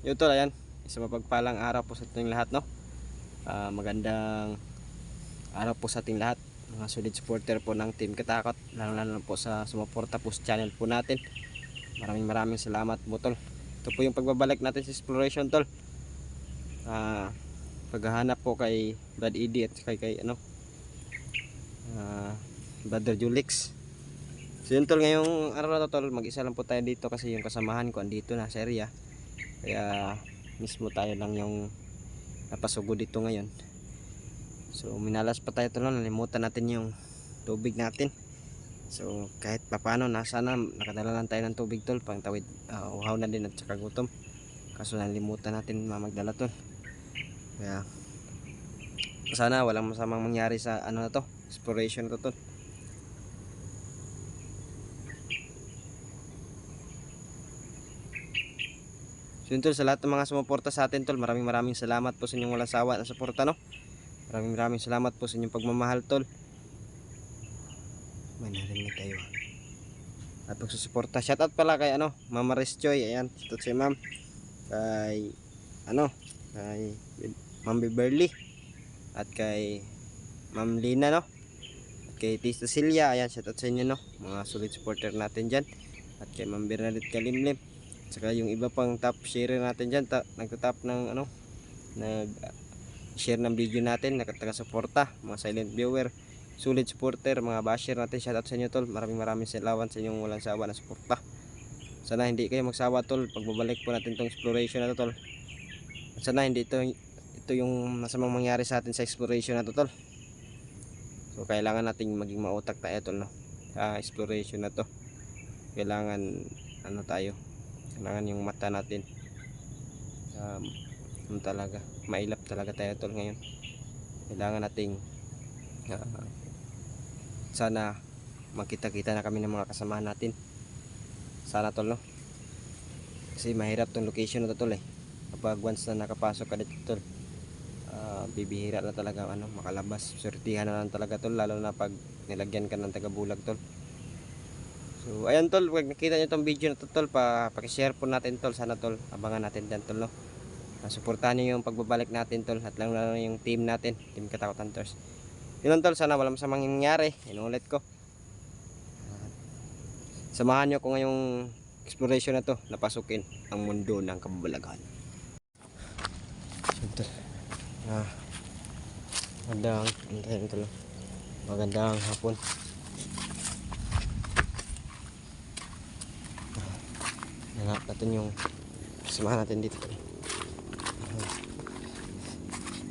Yun tol, ayan, isang mapagpalang araw po sa ating lahat, no? Magandang araw po sa ating lahat, mga solid supporter po ng Team Katakot, lalo po sa sumuporta po sa channel po natin. Maraming salamat po tol. Ito po yung pagbabalik natin sa exploration tol. Paghahanap po kay Brad Eddy at kay Brother Julix. So yun tol, ngayong araw na to tol, mag-isa lang po tayo dito kasi yung kasamahan ko andito na sa area. Kaya mismo tayo lang yung napasugod dito ngayon. So minalas pa tayo tol, nalimutan natin yung tubig natin. So kahit papano sana nakadala lang tayo ng tubig tol, pang tawid, uhaw na din at saka gutom. Kaso nalimutan natin magdala tol. Kaya sana walang masamang mangyari sa ano na to, exploration to tol. So yun tol, sa lahat ng mga sumuporta sa atin tol, maraming salamat po sa inyong walang sawa na suporta, no? Maraming salamat po sa inyong pagmamahal tol. May narinig kayo at pagsusuporta. Shoutout pala kay Mama Reschoy, ayan, shoutout si ma'am. Kay kay Ma'am Beverly at kay Ma'am Lina, no? At kay Tista Celia, ayan, shoutout sa inyo, no? Mga solid supporter natin dyan. At kay Ma'am Bernadette Kalimlim. Saka yung iba pang top share natin dyan, nagtatap ng nag-share ng video natin, nagtaga-suporta, mga silent viewer, solid supporter, mga basher natin. Shoutout sa inyo tol. Maraming salamat sa inyong walang sawa na suporta. Sana hindi kayo magsawa tol, pagbabalik po natin tong exploration na to tol. At sana hindi ito yung masamang mangyari sa atin sa exploration na to tol. So kailangan nating maging mautak tayo tol, no? Sa exploration na to kailangan kailangan yung mata natin talaga mailap talaga tayo tol ngayon. Kailangan nating sana magkita-kita na kami ng mga kasamahan natin. Sana tol, no? Kasi mahirap tong location na to tol kapag once na nakapasok ka dito tol, bibihira na talaga makalabas. Swertihan na lang talaga tol, lalo na pag nilagyan ka ng taga-bulag tol. So ayan tol, pag nakita nyo tong video na to tol, pakishare po natin tol. Sana tol, abangan natin dyan tol, no? Suportahan nyo yung pagbabalik natin tol, at lang yung team natin, Team Katakot Hunters. Yun tol, sana walang masamang nangyari. Inulit ko, samahan nyo ko ngayong exploration na to, napasukin ang mundo ng kababalagan. So tol, magandang hapon. Hanap natin yung kasamahan natin dito tol.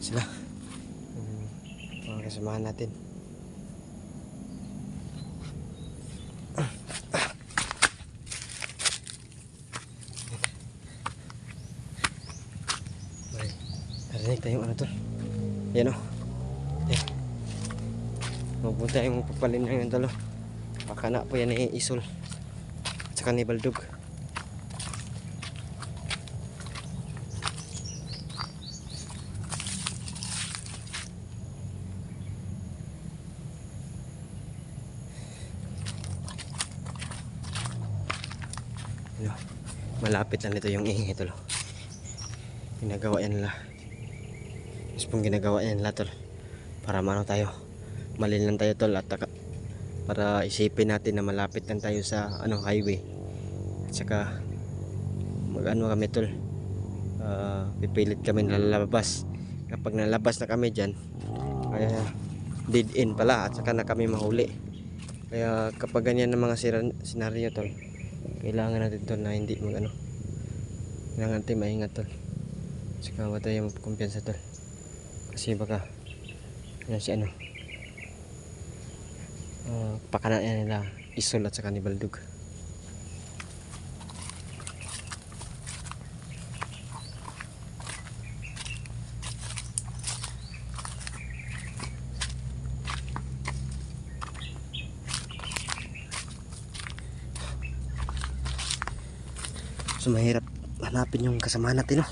Sila mga kasamahan natin. Narinig tayong tol. Yan o. Mapunta yung papalin ngayon tol. Baka na po yan isol at saka ni Baldog. Malapit lang nito yung ingay tol. Ginagawa yan nila. Pong ginagawa yan nila tol, para tayo, malin lang tayo tol, at para isipin natin na malapit lang tayo sa highway. At saka kami tol, pipilit kami nalalabas. Kapag nalabas na kami dyan, kaya dead end pala, at saka na kami mahuli. Kaya kapag ganyan ng mga senaryo tol, kailangan natin tol na hindi kailangan natin maingat tol. Saka wala tayong kumpiyansa tol, kasi baka pakanan nila isol at saka ni Baldog. So mahirap hanapin yung kasama natin, no?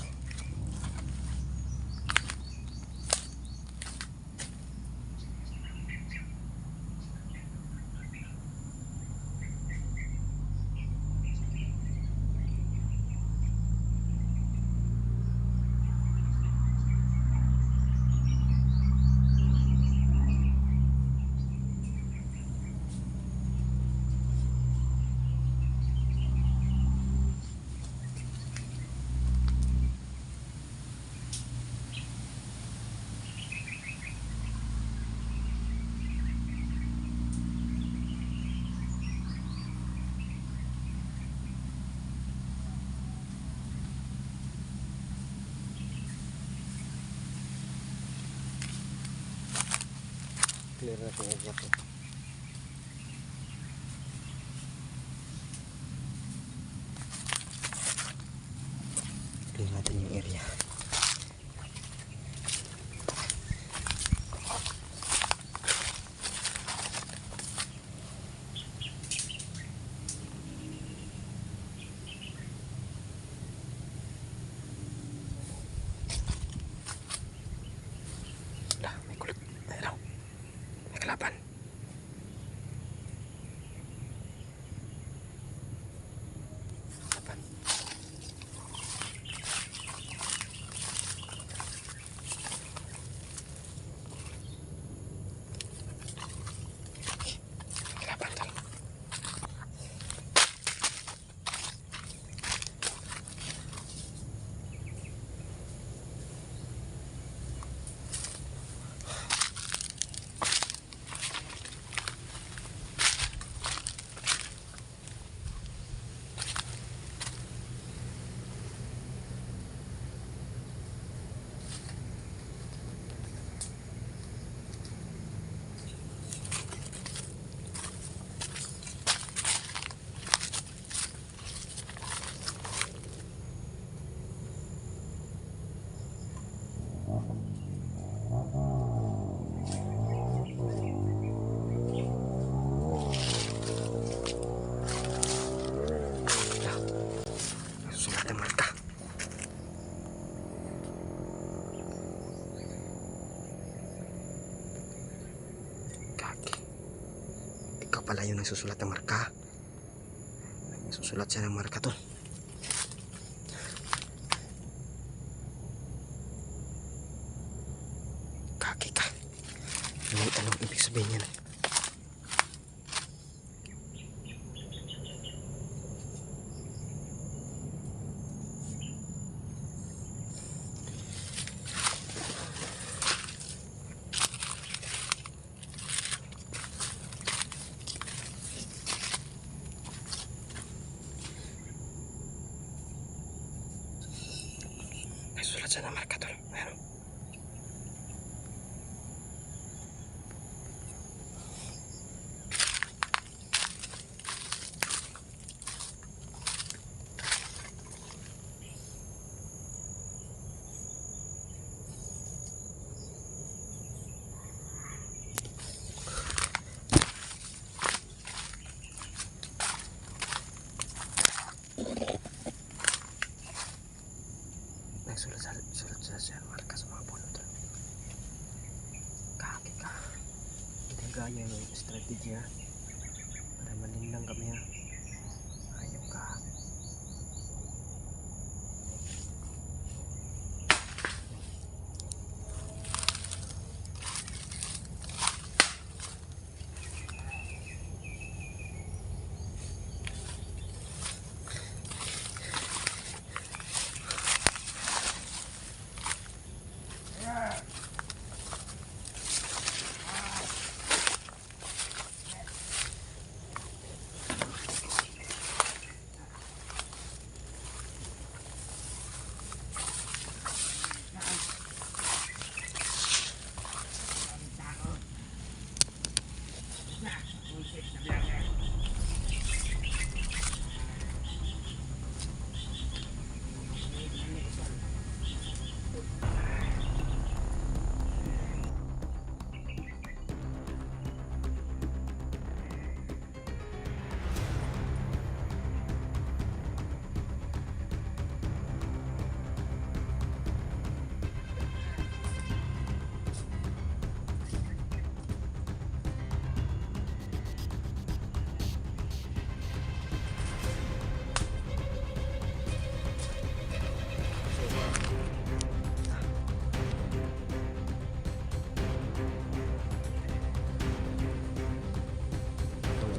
clear natin yung area po. Clear natin yung area. May kulot. Ayun. May kalaban. Kalaban. Kalaban tol. Sulat ang marka. Kaki. Ikaw pala yung nagsusulat ng marka. Nagsusulat siya ng marka tol. Kaki ka. Anong ibig sabihin yan? Nagsusulat siya ng marka tol. Ayan. Nagsulat siya ng marka sa mga puno tol. Kaki ka. Ginagaya yung strategy ha. Para malinlang kami ha. Ayaw ka.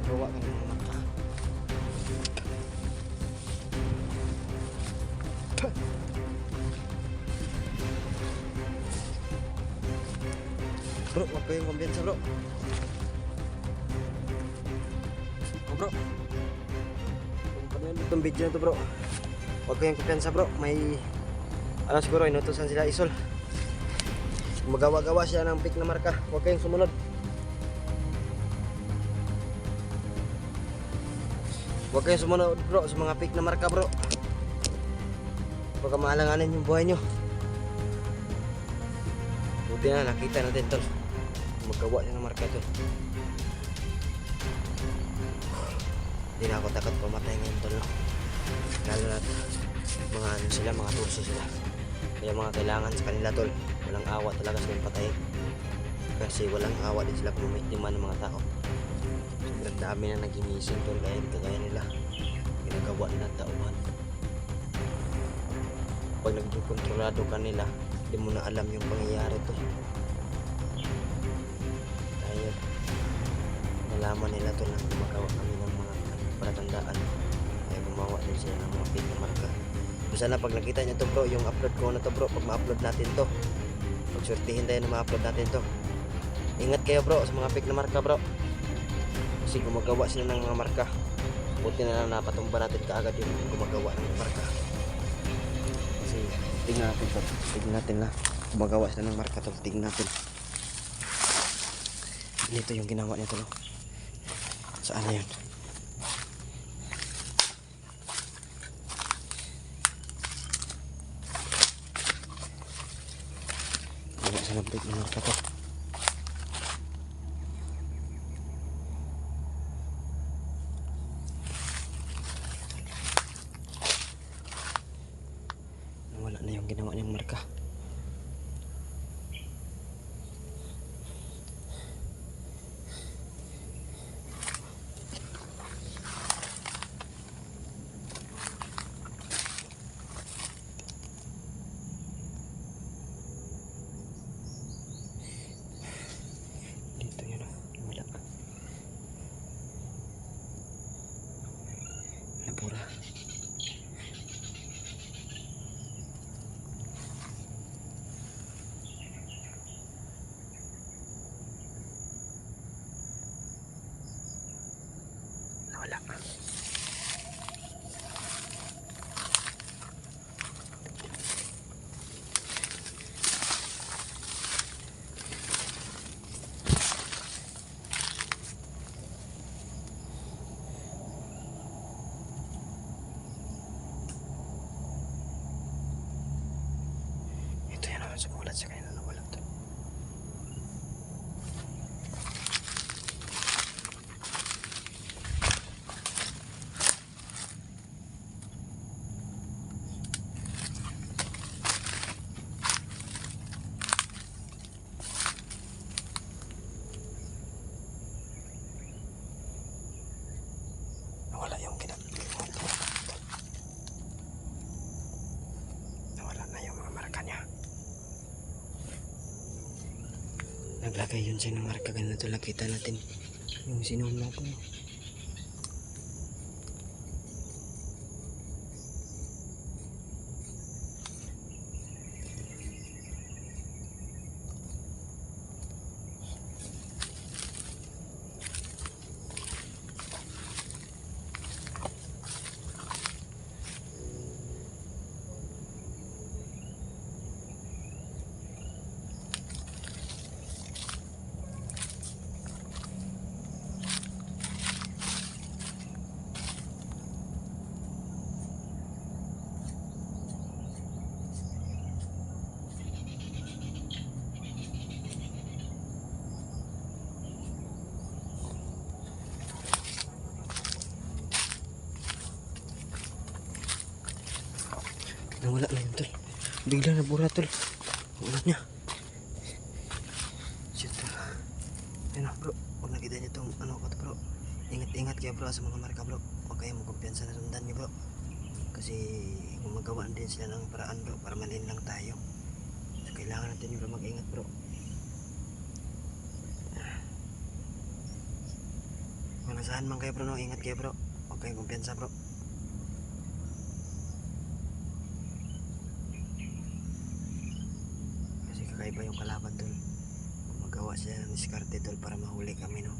Gawa ka ng mata. Bro, wag ko yung kumpiyansa bro. Oh bro, kung panood itong video na to bro, wag ko yung kumpiyansa bro. May ano siguro, inutusan sila Isol. Magawa-gawa siya ng pick na marka. Huwag kayong sumunod. Huwag kayo sumunod bro sa mga fake na marka bro. Baka maalanganin yung buhay nyo. Buti na nakita natin tol. Magkawa siya ng marka tol. Hindi na ako takot pumatay ngayon tol. Lalo na mga ano sila, mga turso sila. Kaya mga kailangan sa kanila tol. Walang awa talaga silang patayin. Kasi walang awa din sila kumumiktima ng mga tao. Sobrang dami na nagimising tol, kagaya nila. Ginagawa nila tauhan. Pag nagkontrolado ka nila, hindi mo na alam yung pangyayari tol. Dahil nalaman nila tol na gumagawa kami ng mga palatandaan. Ay gumawa din sila ng mga fake na marka. So sana pag nakita nyo to bro, yung upload ko na to bro, pag ma-upload natin to, pagsurtihin tayo na ma-upload natin to. Ingat kayo bro sa mga fake na marka bro. Kasi gumagawa sila ng mga marka. Buti na lang napatumba natin kaagad yung gumagawa ng marka. Kasi tingnan natin to. Tingnan natin na gumagawa sila ng marka to. Tingnan natin. Ito yung ginawa nito no. Saan na yun? Gumagawa sila ng fake na marka to. Wala na yung ginawa niyang marka. Dito yun o. Wala. Nabura. Wala. Ito yan naman sumulat sa kanila. Nawala to. Nawala yung nawala na yung mga marka niya. Naglagay yun siya ng marka. Ganito nakita natin yung sinuom natin. Nawala na yun tol. Bigla nabura tol. Wala niya. Shit tol. Ayun bro. Huwag nakita niyo itong ano ko to bro. Ingat-ingat kayo bro sa mga marka bro. Huwag kayo magkumpiyansa na sundan niyo bro. Kasi gumagawaan din sila ng paraan bro para malin lang tayo. So kailangan natin bro mag-ingat bro. Kung nasaan man kayo bro no, ingat kayo bro. Huwag kayong kumpiyansa bro. Kakaiba yung kalaban tol. Magawa sila ng diskarte tol para mahuli kami no.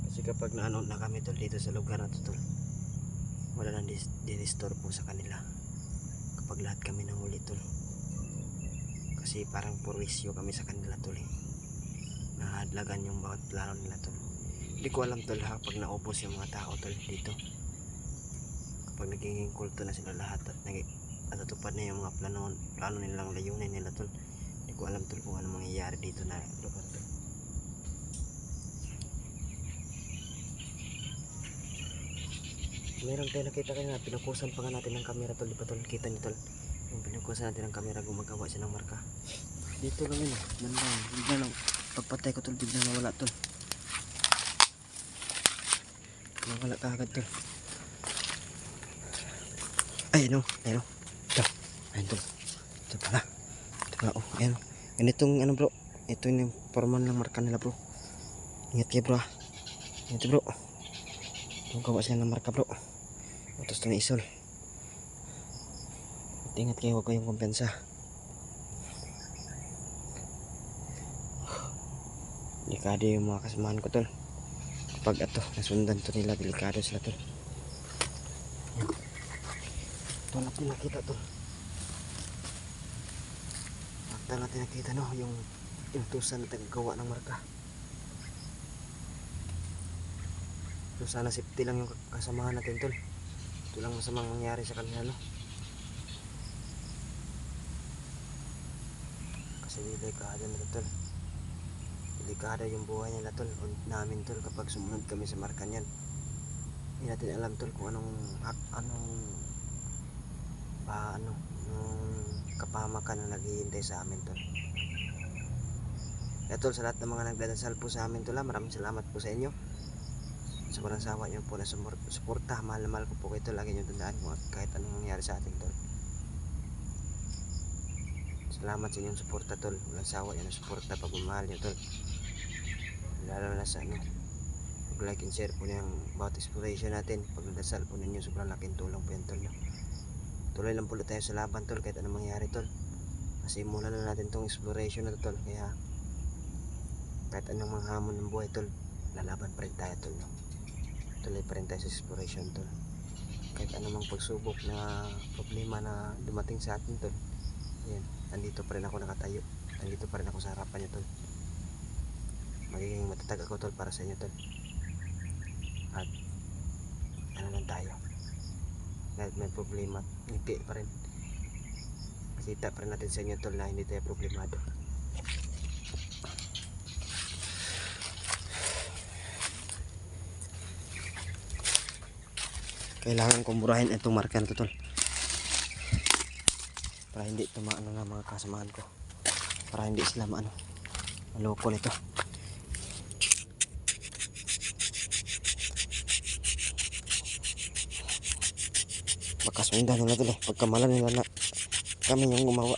Kasi kapag naano na kami tol dito sa lugar na to tol, wala nang dinistorbo sa kanila kapag lahat kami nahuli tol. Kasi parang purwisyo kami sa kanila tol eh. Nahadlagan yung bawat plano nila tol. Hindi ko alam tol ha, pag naubos yung mga tao tol dito, kapag naging kulto na sila lahat at natutupad na yung mga plano nilang layunin nila tol, hindi ko alam tol kung ano mangyayari dito na lugar tol. Meron tayo nakita kanina, pinukusan pa nga natin ng camera tol, di ba tol? Kita niyo tol, yung pinukusan natin ng camera, gumagawa siya ng marka. Dito lang yun oh, bandang, bigla lang, pagpatay ko tol, bigla nawala tol. Nawala kaagad tol. Ay no, ayun oh. Ito, ayun tol. Ito pala. Ito pala oh, ayun. Ganitong ano bro, ito yung forman ng marka nila bro. Ingat kayo bro ah. Ingat bro. Gawa sila ng marka bro. Utos to ni Isol. At ingat kayo, huwag kayong kumpensa. Delikado yung mga kasamahan ko tol. Kapag ato, nasundan to nila, delikado sila tol. Yan. Ito natin nakita tol. Ito natin nakita no, yung inutusan na tagagawa ng marka. So sana safety lang yung kasamahan natin tol. Ito lang masamang mangyari sa kanila no. Kasi delikado na tol. Delikado yung buhay nila tol, o namin tol kapag sumunod kami sa marka niyan. Hindi natin alam tol kung anong kapamakan na naghihintay sa amin tol. Kaya tol, sa lahat ng mga nagdadasal po sa amin tol, maraming salamat po sa inyo. Sobrang sawa nyo po na suporta. Mahal na mahal ko po kayo tol. Lagi nyo tandaan kung kahit anong mangyari sa atin tol. Salamat sa inyong suporta tol. Walang sawa nyo na suporta pag mamahal nyo tol. Lalo na sa pag like and share po yung bawat exploration natin. Pag nadasal po ninyo, sobrang laking tulong po yan tol. Tuloy lang po tayo sa laban tol, kahit anong mangyari tol. Kasi mula na natin tong exploration na tol. Kaya kahit anong mga hamon ng buhay tol, lalaban pa rin tayo tol no? Tuloy pa rin tayo sa exploration tol. Kahit anumang pagsubok na problema na dumating sa atin tol, yan, nandito pa rin ako nakatayo. Nandito pa rin ako sa harapan nyo tol. Magiging matatag ako tol para sa inyo tol. At ano lang tayo, kahit may problema, hindi pa rin makita pa rin natin sa inyo tol na hindi tayo problemado. Kailangan kong burahin itong marka na to tol, para hindi tumaano na mga kasamahan ko, para hindi sila maloko nito. Baka sundan nila tol, pagkamalan nila na kami yung gumawa.